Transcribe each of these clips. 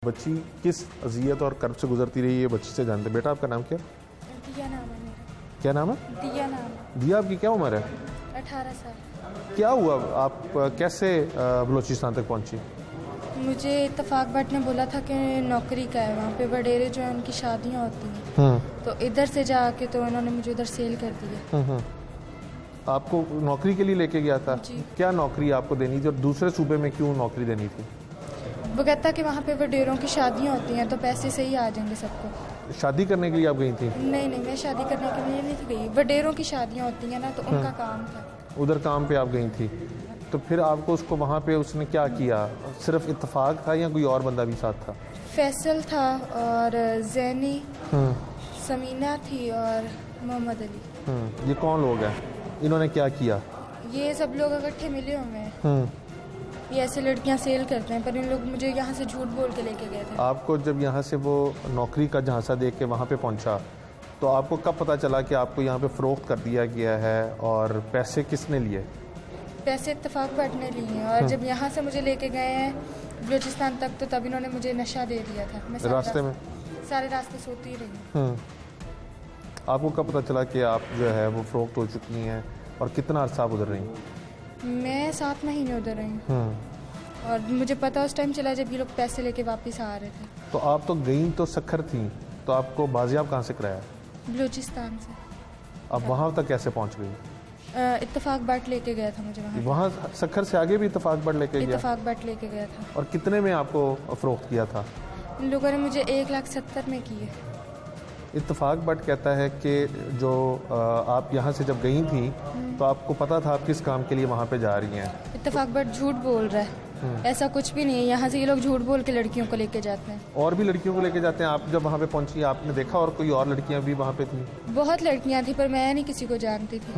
बच्ची किस अजियत और कर्ब से गुजरती रही है बच्ची से जानते। बेटा आपका नाम क्या? दिया नाम है मेरा। क्या नाम है? दिया नाम है। दिया, आपकी क्या उम्र है? 18 साल। क्या हुआ, आप कैसे बलूचिस्तान तक पहुंची? मुझे इत्तेफाक भट्ट ने बोला था कि नौकरी का है वहाँ पे, वडेरे जो है उनकी शादियाँ होती हैं, तो इधर से जाके तो उन्होंने मुझे उधर सेल कर दिया। आपको नौकरी के लिए लेके गया था? जी। क्या नौकरी आपको देनी थी और दूसरे सूबे में क्यों नौकरी देनी थी? वो कहता कि वहाँ पे वडेरों की शादियाँ होती हैं तो पैसे से ही आ जाएंगे सबको। शादी करने के लिए आप गई थी? नहीं नहीं, मैं शादी करने के लिए नहीं थी गई, वडेरों की शादियाँ होती हैं ना, तो उनका काम था। उधर काम पे आप गई थी, तो फिर आपको उसको वहाँ पे उसने क्या किया? सिर्फ इत्तेफाक था या कोई और बंदा भी साथ था? फैसल था और जैनी, समीना थी और मोहम्मद अली। ये कौन लोग हैं? इन्होंने क्या किया? ये सब लोग इकट्ठे मिले हुए हैं। ये ऐसे लड़कियां सेल करते हैं, पर इन लोग मुझे यहाँ से झूठ बोल के लेके गए थे। आपको जब यहाँ से वो नौकरी का झांसा देख के वहाँ पे पहुँचा, तो आपको कब पता चला कि आपको यहाँ पे फ़रोख्त कर दिया गया है और पैसे किसने लिए? पैसे इत्तेफाक भट्ट ने लिए हैं, और जब यहाँ से मुझे लेके गए हैं बलूचिस्तान तक, तो तब इन्होंने मुझे नशा दे दिया था। मैं सारे रास्ते सोती रही। आपको कब पता चला कि आप जो है वो फ़रोख्त हो चुकी हैं और कितना अर्सा आप उधर रही? मैं 7 महीने उधर रही, और मुझे पता उस टाइम चला जब ये लोग पैसे लेके वापस आ रहे थे। तो आप तो गई तो सखर थी, तो आपको बाजियाब कहाँ से कराया? बलूचिस्तान से। अब वहाँ तक कैसे पहुँच गई? इत्तेफाक भट्ट लेके गया था मुझे वहाँ। वहाँ सखर से आगे भी इत्तेफाक भट्ट लेके गया? इत्तेफाक भट्ट लेके गया था। और कितने में आपको फ़रोख्त किया था? इन लोगों ने मुझे 1,70,000 में किए। इत्तेफाक भट्ट कहता है कि जो आप यहाँ से जब गई थी तो आपको पता था आप किस काम के लिए वहाँ पे जा रही हैं? इत्तेफाक भट्ट झूठ बोल रहा है, ऐसा कुछ भी नहीं है। यहाँ से ये लोग झूठ बोल के लड़कियों को लेके जाते हैं। और भी लड़कियों को लेके जाते हैं? आप जब वहाँ पे पहुँची आपने देखा और कोई और लड़कियाँ भी वहाँ पे थी? बहुत लड़कियाँ थी, पर मैं नहीं किसी को जानती थी।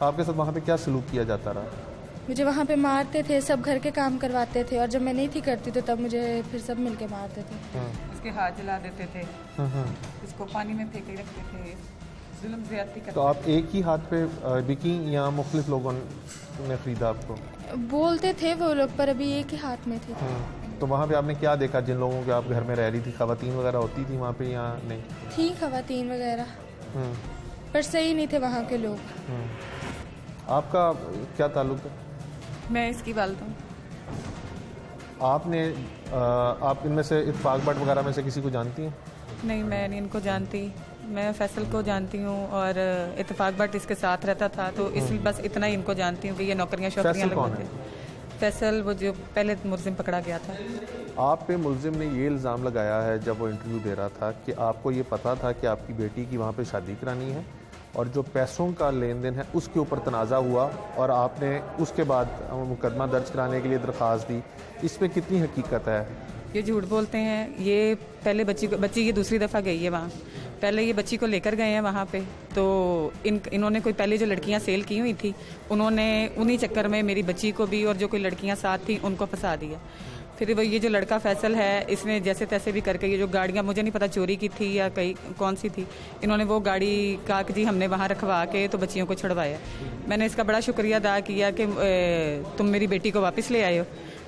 आपके साथ वहाँ पे क्या सलूक किया जाता रहा? मुझे वहाँ पे मारते थे, सब घर के काम करवाते थे, और जब मैं नहीं थी करती तो तब मुझे फिर सब मिलके मारते थे। इसके हाथ जला देते थे, इसको पानी में फेंके रखते थे, जुल्म ज्यादती करते। तो आप एक ही हाथ पे बिकी या मुख्तलिफ लोगों ने खरीदा आपको? बोलते थे वो लोग, पर अभी एक ही हाथ में थी। तो वहाँ पे आपने क्या देखा? जिन लोगों के आप घर में रह रही थी, खवातीन वगैरह होती थी वहाँ पे या नहीं? थी खवातीन वगैरह, पर सही नहीं थे वहाँ के लोग। आपका क्या ताल्लुक है? मैं इसकी वालिद हूँ। आपने आप इनमें से इत्तेफाक भट्ट वगैरह में से किसी को जानती हैं? नहीं, मैं नहीं इनको जानती। मैं फैसल को जानती हूँ और इत्तेफाक भट्ट इसके साथ रहता था, तो इसलिए बस इतना ही इनको जानती हूँ कि ये नौकरियाँ शौकरियाँ लगवाते। फैसल वो जो पहले मुलजिम पकड़ा गया था। आप पे मुलजिम ने ये इल्ज़ाम लगाया है जब वो इंटरव्यू दे रहा था कि आपको ये पता था कि आपकी बेटी की वहाँ पे शादी करानी है, और जो पैसों का लेन देन है उसके ऊपर तनाज़ा हुआ और आपने उसके बाद मुकदमा दर्ज कराने के लिए दरख्वास्त दी। इसमें कितनी हकीकत है? ये झूठ बोलते हैं। ये पहले बच्ची ये दूसरी दफ़ा गई है वहाँ। पहले ये बच्ची को लेकर गए हैं वहाँ पे, तो इन्होंने कोई पहले जो लड़कियाँ सेल की हुई थी, उन्होंने उन्हीं चक्कर में मेरी बच्ची को भी और जो कोई लड़कियाँ साथ थी उनको फंसा दिया। फिर वो ये जो लड़का फैसल है, इसने जैसे तैसे भी करके ये जो गाड़ियाँ, मुझे नहीं पता चोरी की थी या कहीं कौन सी थी, इन्होंने वो गाड़ी कहा कि जी हमने वहाँ रखवा के तो बच्चियों को छुड़वाया। मैंने इसका बड़ा शुक्रिया अदा किया कि तुम मेरी बेटी को वापस ले आए हो,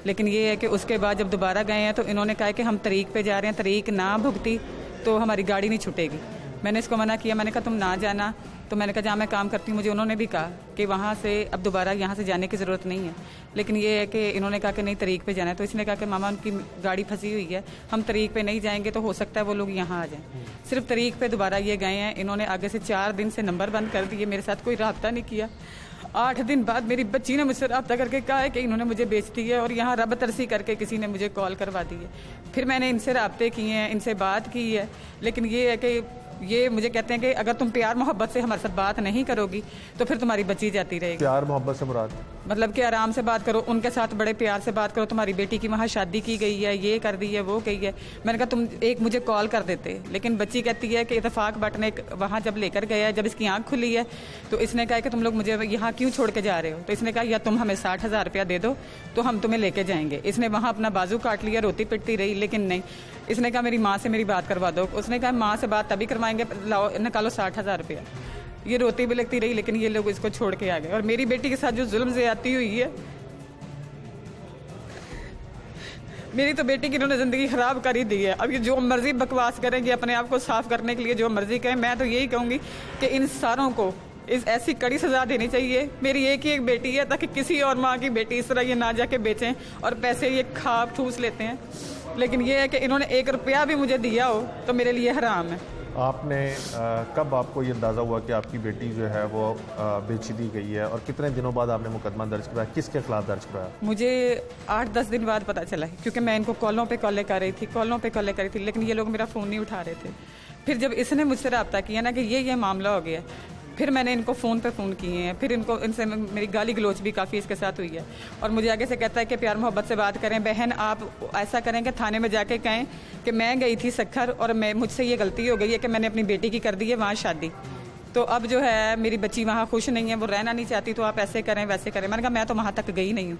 लेकिन ये है कि उसके बाद जब दोबारा गए हैं तो इन्होंने कहा कि हम तरीक पे जा रहे हैं, तरीक ना भुगती तो हमारी गाड़ी नहीं छूटेगी। मैंने इसको मना किया, मैंने कहा तुम ना जाना। तो मैंने कहा जहाँ मैं काम करती हूँ, मुझे उन्होंने भी कहा कि वहाँ से अब दोबारा यहाँ से जाने की ज़रूरत नहीं है, लेकिन ये है कि इन्होंने कहा कि नहीं तरीक पे जाना है। तो इसने कहा कि मामा उनकी गाड़ी फंसी हुई है, हम तरीक पे नहीं जाएंगे तो हो सकता है वो लोग यहाँ आ जाएं। सिर्फ तरीक पे दोबारा ये गए हैं। इन्होंने आगे से 4 दिन से नंबर बंद कर दिए, मेरे साथ कोई रब्ता नहीं किया। 8 दिन बाद मेरी बच्ची ने मुझसे रब्ता करके कहा है कि इन्होंने मुझे बेच दी है, और यहाँ रब तरसी करके किसी ने मुझे कॉल करवा दी है। फिर मैंने इनसे रब्ते किए हैं, इनसे बात की है, लेकिन ये है कि ये मुझे कहते हैं कि अगर तुम प्यार मोहब्बत से हमारे साथ बात नहीं करोगी तो फिर तुम्हारी बच्ची जाती रहेगी। प्यार मोहब्बत से मुराद मतलब कि आराम से बात करो, उनके साथ बड़े प्यार से बात करो, तुम्हारी बेटी की वहाँ शादी की गई है, ये कर दी है, वो गई है। मैंने कहा तुम एक मुझे कॉल कर देते, लेकिन बच्ची कहती है कि इत्तेफाक भट्ट ने वहाँ जब लेकर गया है, जब इसकी आँख खुली है तो इसने कहा कि तुम लोग मुझे यहाँ क्यों छोड़ के जा रहे हो। तो इसने कहा या तुम हमें 60,000 रुपया दे दो तो हम तुम्हें लेके जाएंगे। इसने वहाँ अपना बाजू काट लिया, रोती पिटती रही, लेकिन नहीं, इसने कहा मेरी माँ से मेरी बात करवा दो। उसने कहा माँ से बात तभी करवाएंगे, लाओ निकालो 60,000 रुपया। ये रोती भी लगती रही, लेकिन ये लोग इसको छोड़ के आ गए। और मेरी बेटी के साथ जो जुल्म ज़्यादती हुई है, मेरी तो बेटी की इन्होंने ज़िंदगी ख़राब कर ही दी है। अब ये जो मर्ज़ी बकवास करेंगे अपने आप को साफ़ करने के लिए, जो मर्ज़ी कहें, मैं तो यही कहूँगी कि इन सारों को इस ऐसी कड़ी सज़ा देनी चाहिए। मेरी एक ही एक बेटी है, ताकि किसी और माँ की बेटी इस तरह ये ना जाके बेचें और पैसे ये खा ठूस लेते हैं। लेकिन ये है कि इन्होंने 1 रुपया भी मुझे दिया हो तो मेरे लिए हराम है। आपने कब आपको ये अंदाज़ा हुआ कि आपकी बेटी जो है वो बेच दी गई है, और कितने दिनों बाद आपने मुकदमा दर्ज कराया, किसके खिलाफ दर्ज कराया? मुझे 8-10 दिन बाद पता चला है, क्योंकि मैं इनको कॉलों पे कॉलें कर रही थी, लेकिन ये लोग मेरा फ़ोन नहीं उठा रहे थे। फिर जब इसने मुझसे रब्ता किया ना कि ये मामला हो गया, फिर मैंने इनको फ़ोन पे फ़ोन किए हैं। फिर इनसे मेरी गाली गलोच भी काफ़ी इसके साथ हुई है, और मुझे आगे से कहता है कि प्यार मोहब्बत से बात करें, बहन आप ऐसा करें कि थाने में जाके कहें कि मैं गई थी सखर और मुझसे ये गलती हो गई है कि मैंने अपनी बेटी की कर दी है वहाँ शादी, तो अब जो है मेरी बच्ची वहाँ खुश नहीं है, वो रहना नहीं चाहती, तो आप ऐसे करें वैसे करें। मैंने कहा मैं तो वहाँ तक गई नहीं हूँ,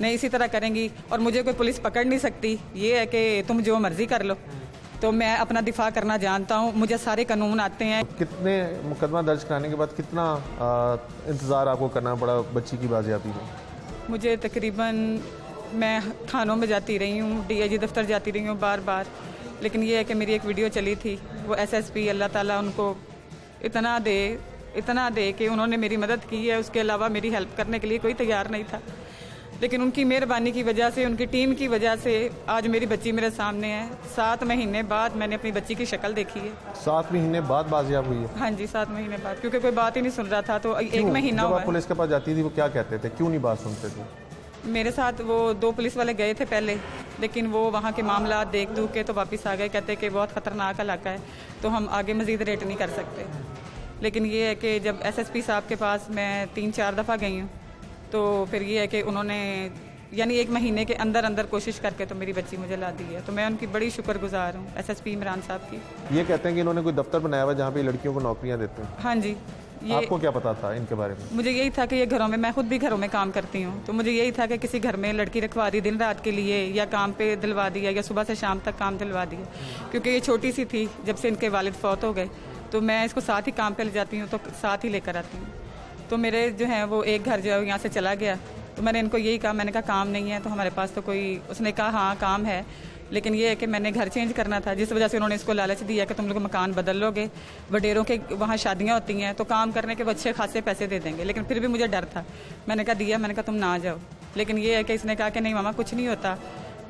नहीं इसी तरह करेंगी और मुझे कोई पुलिस पकड़ नहीं सकती, ये है कि तुम जो मर्ज़ी कर लो। तो मैं अपना दिफा करना जानता हूँ, मुझे सारे कानून आते हैं। कितने मुकदमा दर्ज कराने के बाद कितना इंतज़ार आपको करना पड़ा बच्ची की बाजियाबी में? मुझे तकरीबन, मैं थानों में जाती रही हूँ, DIG दफ्तर जाती रही हूँ बार बार, लेकिन ये है कि मेरी एक वीडियो चली थी, वो SSP अल्लाह ताला उनको इतना दे कि उन्होंने मेरी मदद की है, उसके अलावा मेरी हेल्प करने के लिए कोई तैयार नहीं था। लेकिन उनकी मेहरबानी की वजह से, उनकी टीम की वजह से आज मेरी बच्ची मेरे सामने है। 7 महीने बाद मैंने अपनी बच्ची की शक्ल देखी है। 7 महीने बाद बाजियाब हुई है? हाँ जी, 7 महीने बाद, क्योंकि कोई बात ही नहीं सुन रहा था, तो 1 महीना जब हुआ आप पुलिस के पास जाती थी वो क्या कहते थे, क्यों नहीं बात सुनते थे? मेरे साथ वो 2 पुलिस वाले गए थे पहले, लेकिन वो वहाँ के मामला देख दूख के तो वापस आ गए, कहते कि बहुत ख़तरनाक इलाका है, तो हम आगे मज़ीद रेट नहीं कर सकते। लेकिन ये है कि जब SSP साहब के पास मैं 3-4 दफ़ा गई हूँ, तो फिर ये है कि उन्होंने यानी 1 महीने के अंदर कोशिश करके तो मेरी बच्ची मुझे ला दी है, तो मैं उनकी बड़ी शुक्रगुजार हूँ, SSP इमरान साहब की। ये कहते हैं कि इन्होंने कोई दफ्तर बनाया हुआ जहाँ पे लड़कियों को नौकरियाँ देते हैं? हाँ जी। आपको क्या पता था इनके बारे में? मुझे यही था कि ये घरों में, मैं खुद भी घरों में काम करती हूँ, तो मुझे यही था कि किसी घर में लड़की रखवा दी दिन रात के लिए, या काम पे दिलवा दिया, या सुबह से शाम तक काम दिलवा दिया, क्योंकि ये छोटी सी थी जब से इनके वालिद फौत हो गए, तो मैं इसको साथ ही काम पे ले जाती हूँ, तो साथ ही लेकर आती हूँ। तो मेरे जो है वो एक घर जो है यहाँ से चला गया, तो मैंने इनको यही कहा, मैंने कहा काम नहीं है तो हमारे पास तो कोई, उसने कहा हाँ काम है, लेकिन ये है कि मैंने घर चेंज करना था, जिस वजह से उन्होंने इसको लालच दिया कि तुम लोग मकान बदल लोगे, वडेरों के वहाँ शादियाँ होती हैं तो काम करने के वो अच्छे खासे पैसे दे देंगे। लेकिन फिर भी मुझे डर था, मैंने कहा दिया, मैंने कहा तुम ना जाओ। लेकिन ये है कि इसने कहा कि नहीं मामा कुछ नहीं होता,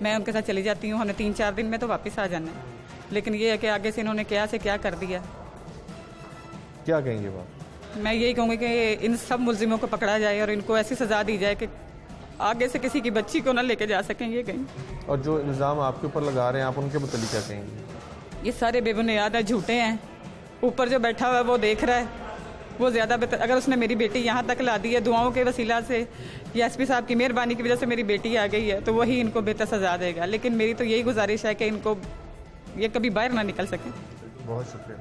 मैं उनके साथ चली जाती हूँ, हमने 3-4 दिन में तो वापस आ जाना है। लेकिन ये है कि आगे से इन्होंने क्या से क्या कर दिया। क्या कहेंगे बात? मैं यही कहूँगी कि इन सब मुलजिमों को पकड़ा जाए और इनको ऐसी सज़ा दी जाए कि आगे से किसी की बच्ची को ना लेके जा सकेंगे कहीं। और जो इल्ज़ाम आपके ऊपर लगा रहे हैं आप उनके मुतालिक क्या कहेंगे? ये सारे बेबुनियाद है, झूठे हैं। ऊपर जो बैठा हुआ है वो देख रहा है, वो ज़्यादा बेहतर। अगर उसने मेरी बेटी यहाँ तक ला दी है दुआओं के वसीला से, या SP साहब की मेहरबानी की वजह से मेरी बेटी आ गई है, तो वही इनको बेहतर सज़ा देगा। लेकिन मेरी तो यही गुजारिश है कि इनको ये कभी बाहर ना निकल सकें। बहुत शुक्रिया।